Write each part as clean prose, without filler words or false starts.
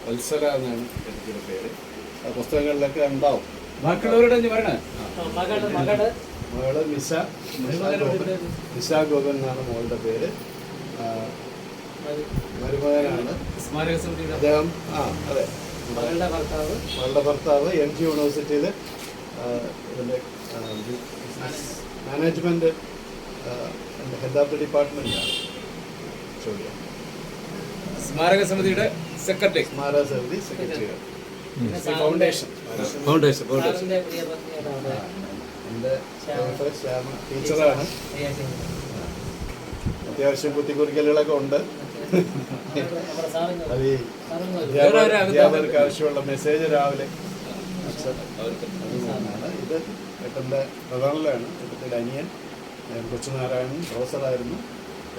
വത്സല എന്നാണ് എനിക്കൊരു പേര്. പുസ്തകങ്ങളിലൊക്കെ ഉണ്ടാവും. ബാക്കിയുള്ളവരുടെ മകള് നിശ ഗോപൻ എന്നാണ് മോളുടെ പേര്. മരുമകനാണ് അദ്ദേഹം. അതെ, മകളുടെ ഭർത്താവ് MG യൂണിവേഴ്സിറ്റിയിൽ ഇതിൻ്റെ മാനേജ്മെൻറ്റ് ഹെഡ് ഓഫ് ദി ഡിപ്പാർട്ട്മെൻറ്റാണ്. സ്മാരക സമിതിയുടെ സെക്രട്ടറി. സ്മാരക സമിതി സെക്രട്ടറിയാണ്. ഫൗണ്ടേഷൻ എൻ്റെ ശ്യാമ ടീച്ചറാണ്. അത്യാവശ്യം കുത്തിക്കുറിക്കലുകളൊക്കെ ഉണ്ട്. അത് ഈ അധ്യാപകർക്ക് ആവശ്യമുള്ള മെസ്സേജ് രാവിലെ ഇത് ഏട്ടൻ്റെ പ്രധാനമാണ്. ഏട്ടത്തിൻ്റെ അനിയൻ കൊച്ചുനാരായണൻ പ്രൊഫസറായിരുന്നു.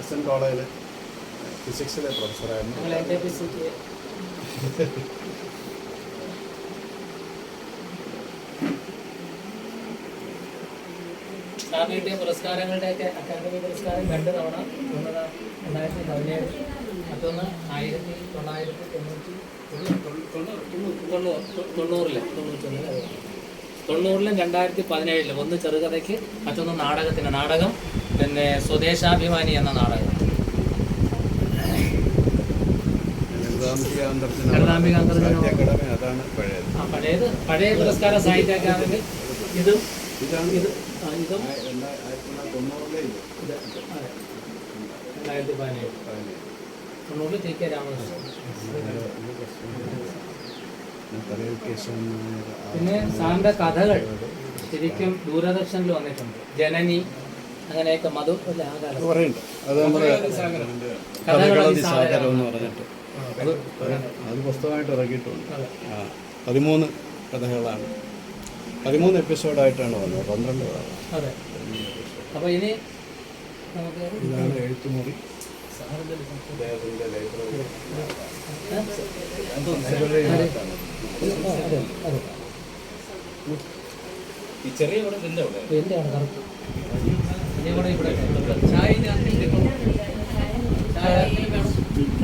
SN കോളേജിൽ ഫിസിക്സിലെ പ്രൊഫസറായിരുന്നു. കിട്ടിയ പുരസ്കാരങ്ങളുടെയൊക്കെ അക്കാദമി പുരസ്കാരം 2 തവണ. ഒന്ന് 2017, മറ്റൊന്ന് 1990ലും 2017. ഒന്ന് ചെറുകഥയ്ക്ക്, മറ്റൊന്ന് നാടകത്തിന്. നാടകം പിന്നെ സ്വദേശാഭിമാനി എന്ന നാടകം. പഴയ പുരസ്കാര സാഹിത്യ അക്കാദമി. ഇതും 2017 TK രാമകൃഷ്ണൻ. പിന്നെ സാറിൻ്റെ കഥകൾ ശരിക്കും ദൂരദർശനിൽ വന്നിട്ടുണ്ട്. ജനനി, അങ്ങനെയൊക്കെ മധു അത് പുസ്തകമായിട്ട് ഇറക്കിയിട്ടുണ്ട്. 13 കഥകളാണ്. 13 എപ്പിസോഡായിട്ടാണ് വന്നത്. 12 അതെ. അപ്പോൾ ഇനി ഇതാണ് എഴുത്തുമുറി. ഈ ചെറിയ ഇവിടെ ചായ